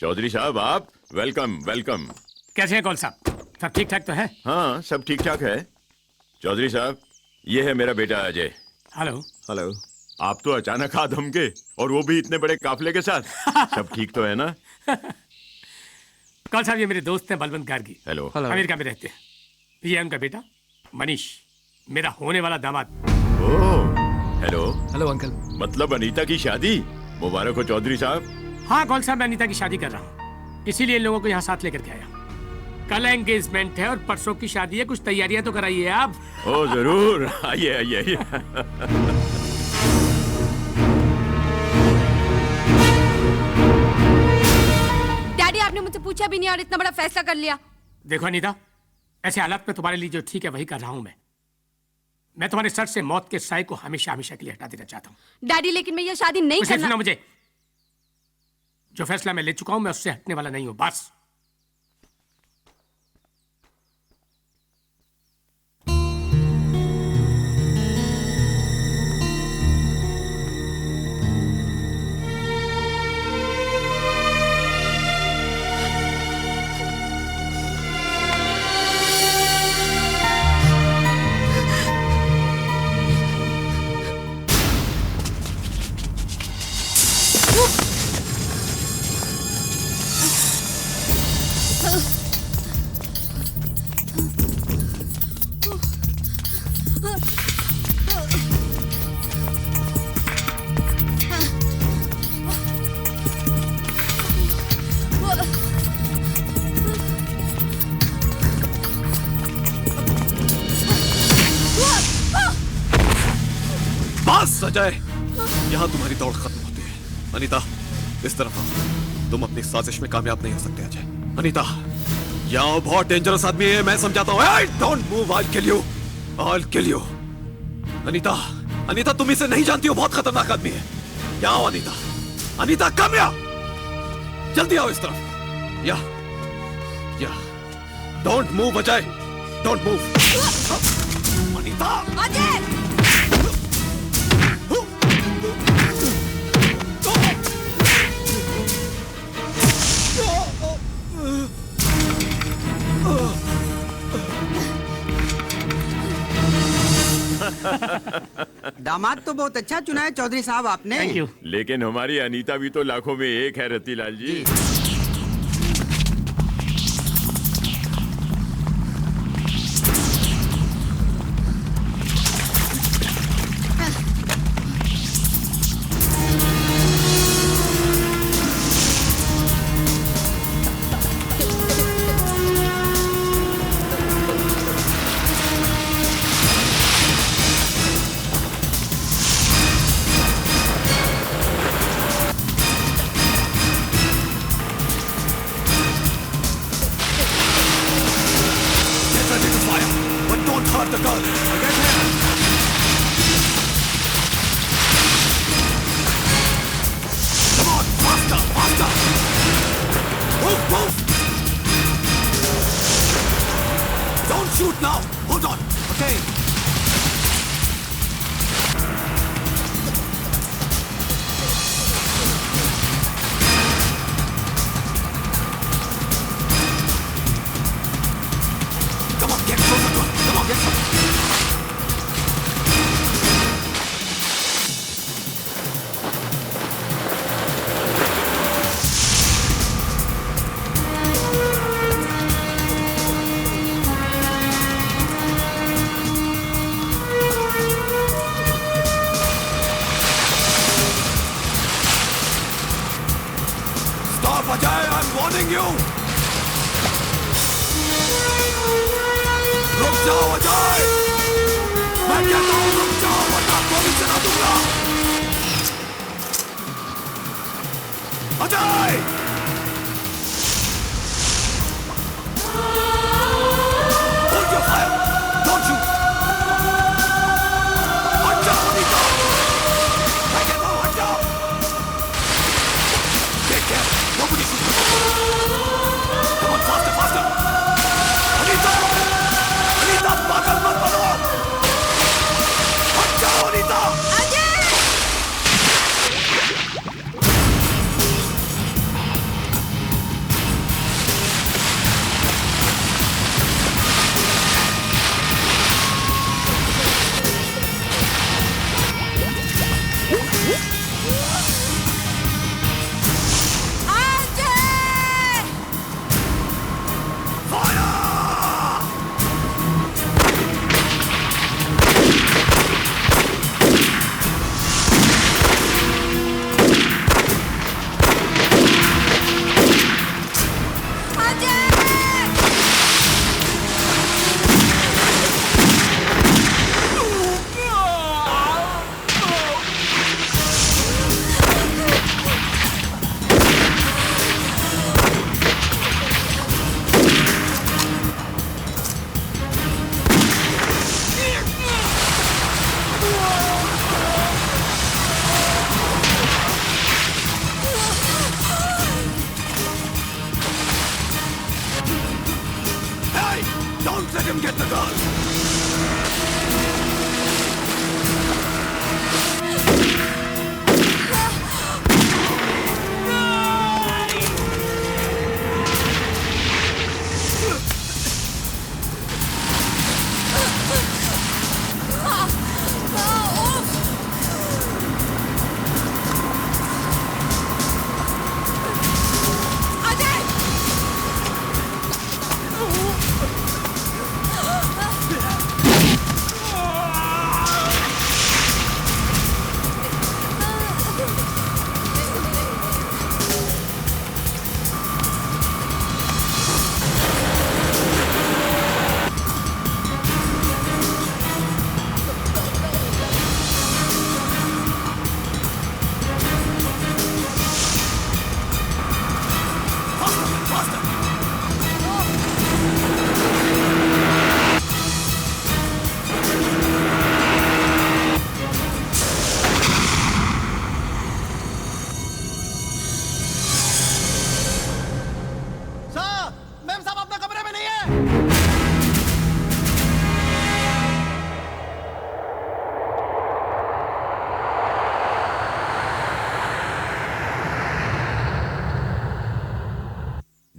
चौधरी साहब आप welcome welcome. कैसे हैं कौल साहब, सब ठीक ठाक तो है? हाँ सब ठीक ठाक है। चौधरी साहब ये है मेरा बेटा अजय। हेलो। हेलो। आप तो अचानक आ धमके और वो भी इतने बड़े काफले के साथ। सब ठीक तो है ना? कौल साहब ये मेरे दोस्त हैं बलवंत गार्गी। हेलो। अमेरिका में रहते हैं। ये है उनका बेटा मनीष, मेरा होने वाला दामाद। Oh hello. Hello uncle. मतलब अनीता की शादी मुबारक हो चौधरी साहब। हाँ कौल साहब मैं अनीता की शादी कर रहा हूँ, इसीलिए इन लोगों को यहाँ साथ लेकर के आया। कल एंगेजमेंट है और परसों की शादी है, कुछ तैयारियां तो कराइए आप। ओ जरूर, आइए आइए आइए। डैडी आपने मुझसे पूछा भी नहीं और इतना बड़ा फैसला कर लिया। देखो अनीता, ऐसे हालात में तुम्हारे लिए जो ठीक है वही कर रहा हूं मैं तुम्हारे सर से मौत के साए को हमेशा हमेशा के लिए हटा देना चाहता हूं। डैडी लेकिन मैं ये शादी नहीं करना। सुनो मुझे, जो फैसला मैं ले चुका हूं मैं उससे हटने वाला नहीं हूं, बस। अजय, यहाँ तुम्हारी दौड़ खत्म होती है। अनीता इस तरफ आओ, तुम अपनी साजिश में कामयाब नहीं हो सकते अजय। अनीता यहाँ बहुत डेंजरस आदमी है, मैं समझाता हूँ। Don't move, I'll kill you, I'll kill you। Anita, Anita तुम इसे नहीं जानती हो, बहुत खतरनाक आदमी है। यहाँ आओ अनीता, अनीता कम या जल्दी आओ इस तरफ। या don't move Ajay, don't move. Anita Ajay दामाद तो बहुत अच्छा चुना है चौधरी साहब आपने। Thank you. लेकिन हमारी अनीता भी तो लाखों में एक है Ratilal ji.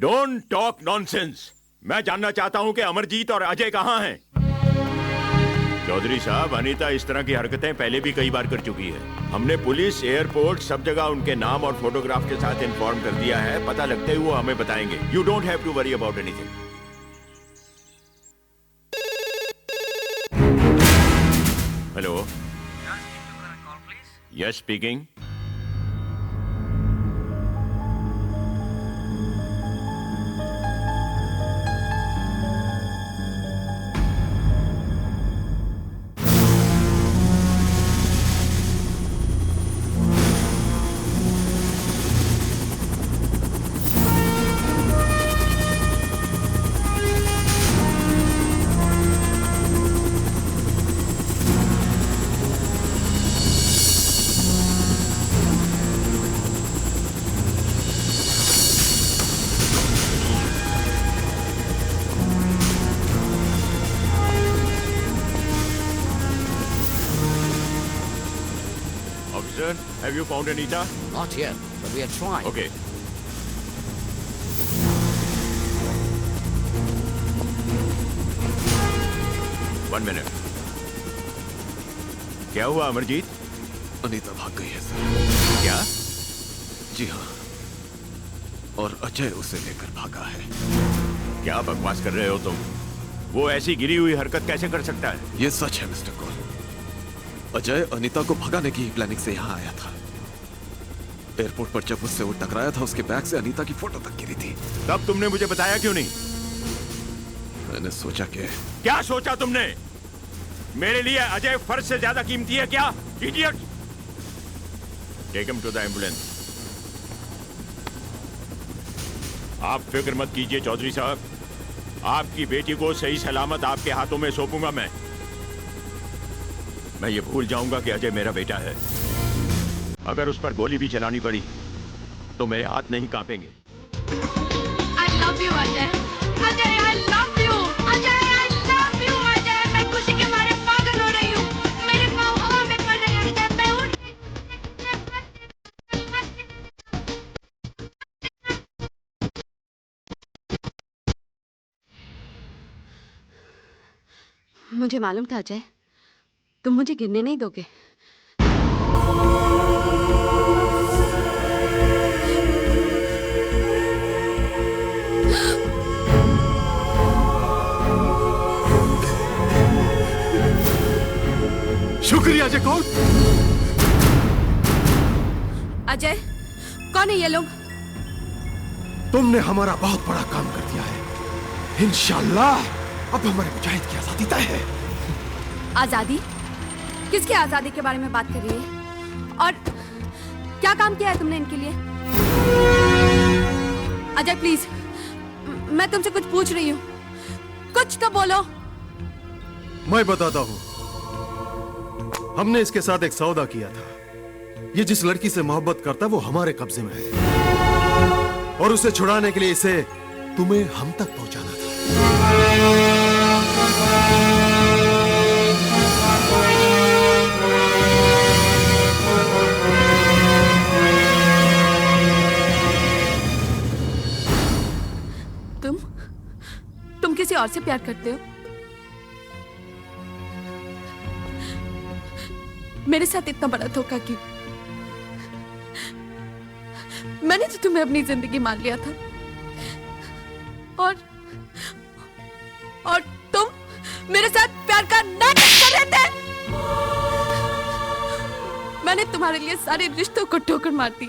Don't talk nonsense. मैं जानना चाहता हूं कि अमरजीत और अजय कहां हैं। चौधरी साहब, अनीता इस तरह की हरकतें पहले भी कई बार कर चुकी है। हमने पुलिस, एयरपोर्ट, सब जगह उनके नाम और फोटोग्राफ के साथ इन्फॉर्म कर दिया है। पता लगते ही वो हमें बताएंगे। You don't have to worry about anything. Hello, yes speaking. Officer, have you found Anita? Not yet, but we are trying. Okay. One minute. क्या हुआ अमरजीत? अनीता भाग गई है सर। क्या? जी हाँ, और अजय उसे लेकर भागा है। क्या बकवास कर रहे हो तुम? वो ऐसी गिरी हुई हरकत कैसे कर सकता है? ये सच है मिस्टर कौल। अजय अनीता को भगाने की प्लानिंग से यहाँ आया था। एयरपोर्ट पर जब उससे वो टकराया था, उसके बैग से अनीता की फोटो तक गिरी थी। तब तुमने मुझे बताया क्यों नहीं? मैंने सोचा कि क्या सोचा तुमने? मेरे लिए अजय फर्ज से ज्यादा कीमती है क्या? Idiot! Take him to the ambulance. आप फिक्र मत कीजिए चौधरी साहब, आपकी बेटी को सही सलामत आपके हाथों में सौंपूंगा। मैं ये भूल जाऊंगा कि अजय मेरा बेटा है। अगर उस पर गोली भी चलानी पड़ी तो मेरे हाथ नहीं कांपेंगे। I love you, Ajay. Ajay, I love you। Ajay, I love you, Ajay. मैं खुशी के मारे पागल हो रही हूँ। मेरे पाँव हवा में पड़ रहे हैं अजय। मैं उड़ मुझे मालूम था अजय, तुम मुझे गिरने नहीं दोगे। शुक्रिया अजय कौल। अजय, कौन है ये लोग? तुमने हमारा बहुत बड़ा काम कर दिया है। इंशाल्लाह अब हमारे मुजाहिद की आजादी तय है। आजादी? किसकी आजादी के बारे में बात कर रही है? और क्या काम किया है तुमने इनके लिए? अजय प्लीज, मैं तुमसे कुछ पूछ रही हूँ, कुछ तो बोलो। मैं बताता हूँ। हमने इसके साथ एक सौदा किया था। ये जिस लड़की से मोहब्बत करता वो हमारे कब्जे में है, और उसे छुड़ाने के लिए इसे तुम्हें हम तक पहुंचाना था। तुम किसी और से प्यार करते हो? मेरे साथ इतना बड़ा धोखा क्यों? मैंने तो तुम्हें अपनी जिंदगी मान लिया था, और तुम मेरे साथ प्यार का नाटक कर रहे थे। मैंने तुम्हारे लिए सारे रिश्तों को ठोकर मार दी,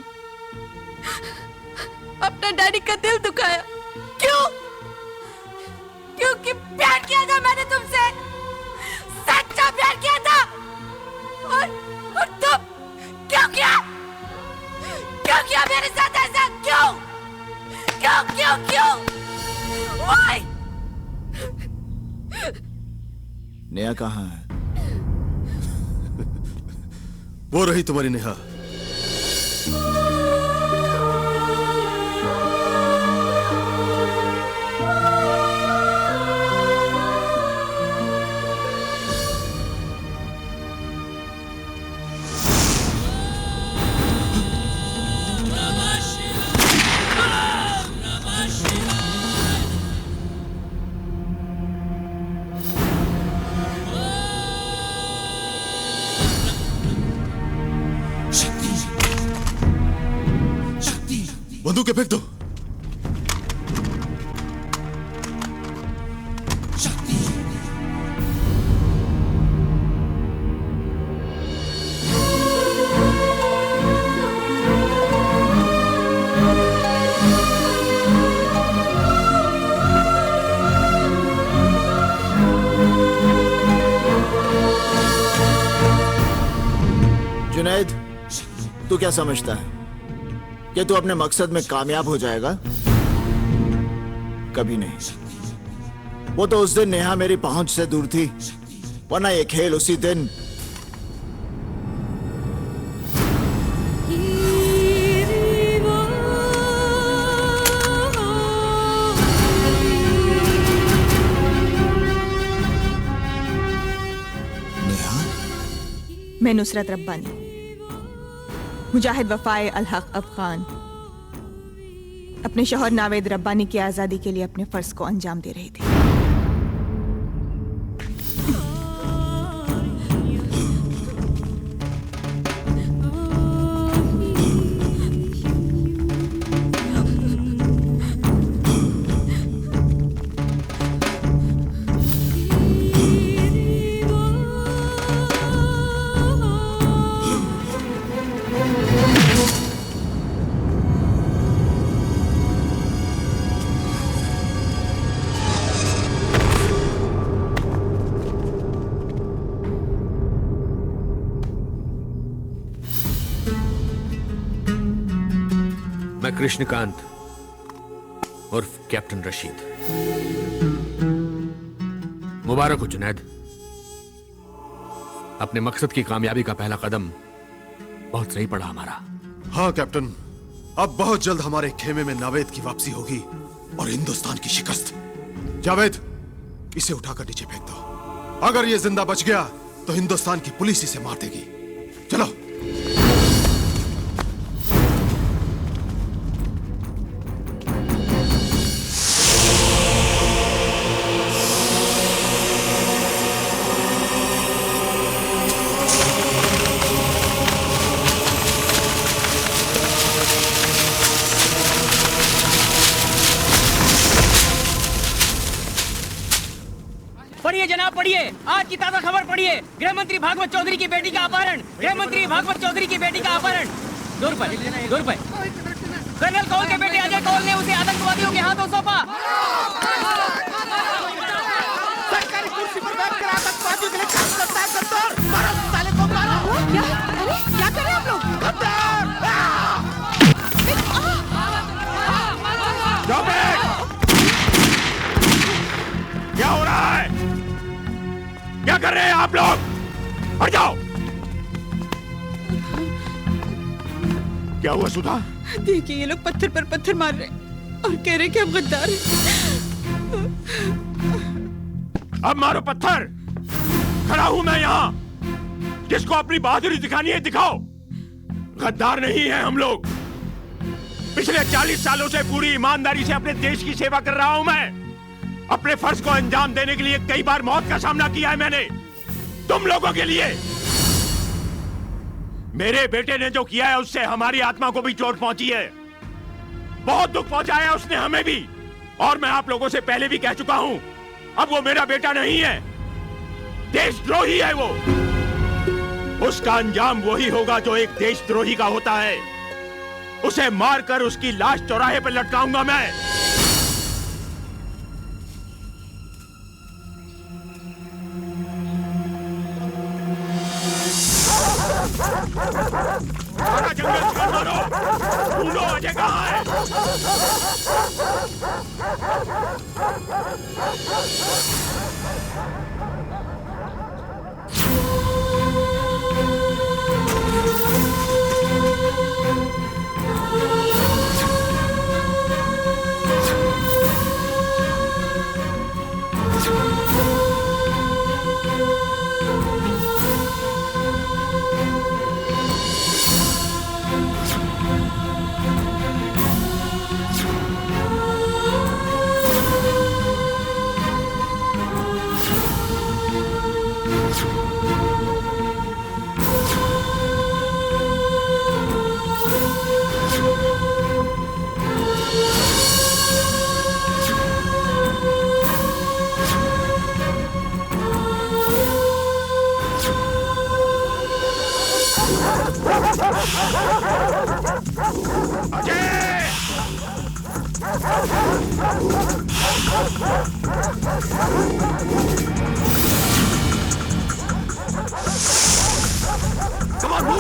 अपना डैडी का दिल दुखाया। क्यों? क्योंकि प्यार किया था मैंने तुमसे, सच्चा प्यार किया था। और तुम क्यों किया? क्यों किया मेरे साथ ऐसा? क्यों? क्यों क्यों क्यों? Why? नेहा कहाँ है? वो रही तुम्हारी नेहा। बंदूकें फेंक दो। जुनैद, तू क्या समझता है कि तू अपने मकसद में कामयाब हो जाएगा? कभी नहीं। वो तो उस दिन नेहा मेरी पहुंच से दूर थी, वरना ये खेल उसी दिन मैं नुसरत रब्बानी, मुजाहिद वफाए अल हक अफगान, अपने शौहर नावेद रब्बानी की आज़ादी के लिए अपने फर्ज को अंजाम दे रही थी। मैं कृष्णकांत उर्फ कैप्टन रशीद। मुबारक हो जुनैद, अपने मकसद की कामयाबी का पहला कदम बहुत सही पड़ा हमारा। हाँ कैप्टन, अब बहुत जल्द हमारे खेमे में नावेद की वापसी होगी और हिंदुस्तान की शिकस्त। जावेद, इसे उठाकर नीचे फेंक दो। अगर ये जिंदा बच गया तो हिंदुस्तान की पुलिस इसे मार देगी। चलो। पढ़िए जनाब, पढ़िए। आज की ताजा खबर पढ़िए। गृह मंत्री भागवत चौधरी की बेटी का अपहरण। गृह मंत्री भागवत चौधरी की बेटी का अपहरण। 2 रुपए। कर्नल कौल के बेटे अजय कौल ने उसे आतंकवादियों के हाथों सौंपा। सरकारी कुर्सी पर बैठकर आतंकवादियों के लिए काम करता है गद्दार। मारो साले को, मारो। क्या कर रहे हैं आप लोग? क्या हो रहा है? क्या कर रहे हैं आप लोग? हट जाओ। क्या हुआ सुधा? देखिए, ये लोग पत्थर पर पत्थर मार रहे और कह रहे कि हम गद्दार हैं। अब मारो पत्थर। खड़ा हूं मैं यहाँ। जिसको अपनी बहादुरी दिखानी है दिखाओ। गद्दार नहीं है हम लोग। पिछले 40 सालों से पूरी ईमानदारी से अपने देश की सेवा कर रहा हूं मैं। अपने फर्ज को अंजाम देने के लिए कई बार मौत का सामना किया है मैंने, तुम लोगों के लिए। मेरे बेटे ने जो किया है उससे हमारी आत्मा को भी चोट पहुंची है। बहुत दुख पहुंचाया उसने हमें भी। और मैं आप लोगों से पहले भी कह चुका हूं, अब वो मेरा बेटा नहीं है, देशद्रोही है वो। उसका अंजाम वही होगा जो एक देशद्रोही का होता है। उसे मारकर उसकी लाश चौराहे पर लटकाऊंगा मैं। सारा जंगल छोड़ मारो। ढूंढो अजय कहाँ है?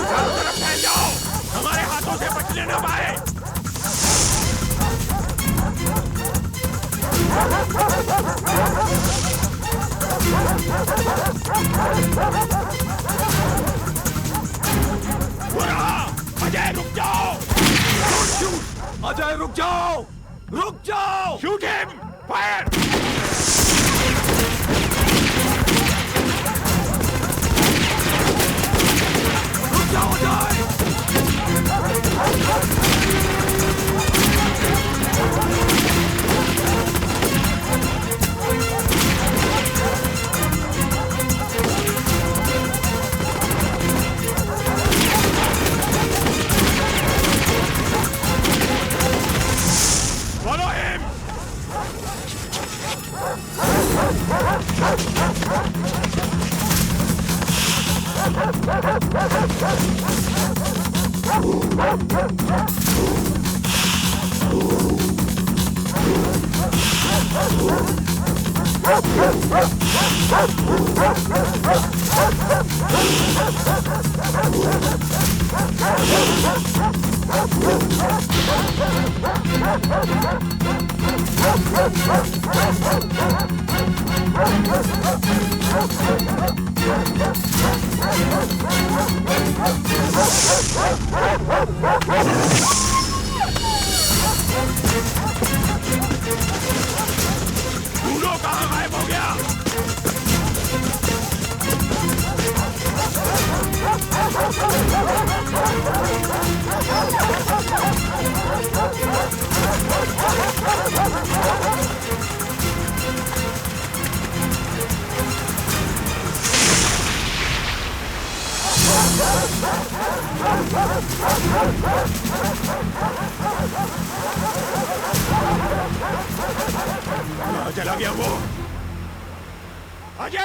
चारों तरफ फैल जाओ, हमारे हाथों से बचने न पाए। अजय रुक जाओ! अजय रुक जाओ! रुक जाओ! Shoot him! फायर! रुक जाओ अजय! Follow him! भूलो कहाँ गायब हो गया? कहाँ चला गया वो? अजय!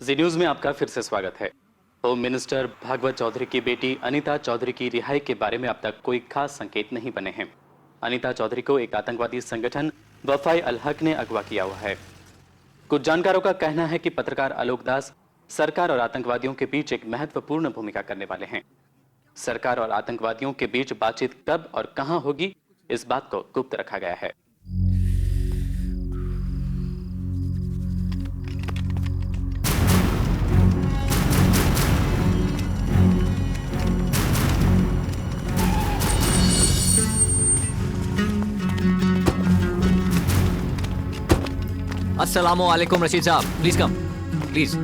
जी न्यूज में आपका फिर से स्वागत है। होम मिनिस्टर भागवत चौधरी की बेटी अनीता चौधरी की रिहाई के बारे में अब तक कोई खास संकेत नहीं बने हैं। अनीता चौधरी को एक आतंकवादी संगठन वफाई अल हक ने अगवा किया हुआ है। कुछ जानकारों का कहना है कि पत्रकार आलोक दास सरकार और आतंकवादियों के बीच एक महत्वपूर्ण भूमिका करने वाले हैं। सरकार और आतंकवादियों के बीच बातचीत कब और कहां होगी, इस बात को गुप्त रखा गया है। अस्सलामु अलैकुम रशीद साहब, please come, please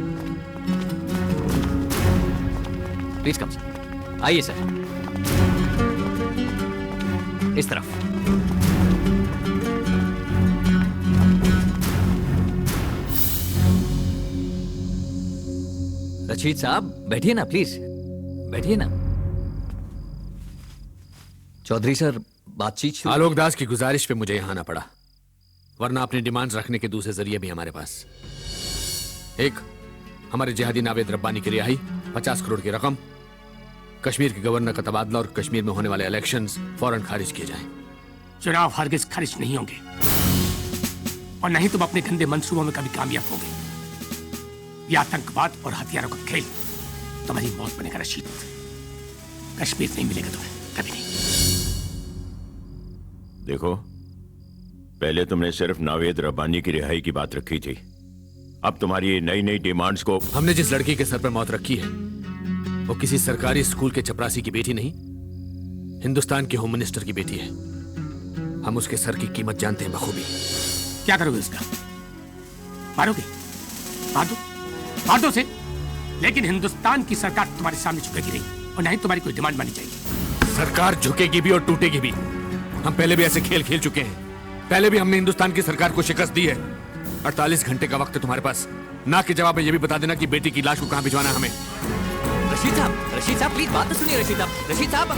please come sir, आइए सर, इस तरफ। रशीद साहब बैठिए ना, प्लीज बैठिए ना। चौधरी सर बातचीत। आलोक दास की गुजारिश पे मुझे यहां आना पड़ा, वरना अपनी डिमांड्स रखने के दूसरे जरिए भी हमारे पास। एक, हमारे जिहादी नावेद रब्बानी की रिहाई, 50 करोड़ की रकम, कश्मीर के गवर्नर का तबादला और कश्मीर में होने वाले इलेक्शंस फौरन खारिज किए जाएं। चुनाव हरगिज खारिज नहीं होंगे और नहीं तुम अपने गंदे मंसूबों में कभी कामयाब होगे। ये आतंकवाद और हथियारों का खेल तुम्हारी मौत बनेगा रशीद। कश्मीर नहीं मिलेगा तुम्हें कभी नहीं। देखो, पहले तुमने सिर्फ नावेद रब्बानी की रिहाई की बात रखी थी, अब तुम्हारी नई नई डिमांड्स को। हमने जिस लड़की के सर पर मौत रखी है वो किसी सरकारी स्कूल के चपरासी की बेटी नहीं, हिंदुस्तान के होम मिनिस्टर की बेटी है। हम उसके सर की कीमत जानते हैं बखूबी। क्या करोगे उसका? मारोगे? मार दो, मार दो उसे। लेकिन हिंदुस्तान की सरकार तुम्हारे सामने झुकेगी नहीं और नहीं तुम्हारी कोई डिमांड मानी जाएगी। सरकार झुकेगी भी और टूटेगी भी। हम पहले भी ऐसे खेल खेल चुके हैं। पहले भी हमने हिंदुस्तान की सरकार को शिकस्त दी है। 48 घंटे का वक्त है तुम्हारे पास। ना के जवाब में ये भी बता देना कि बेटी की लाश को कहां भिजवाना है हमें। रशीद साहब प्लीज बात तो सुनिए। रशीद साहब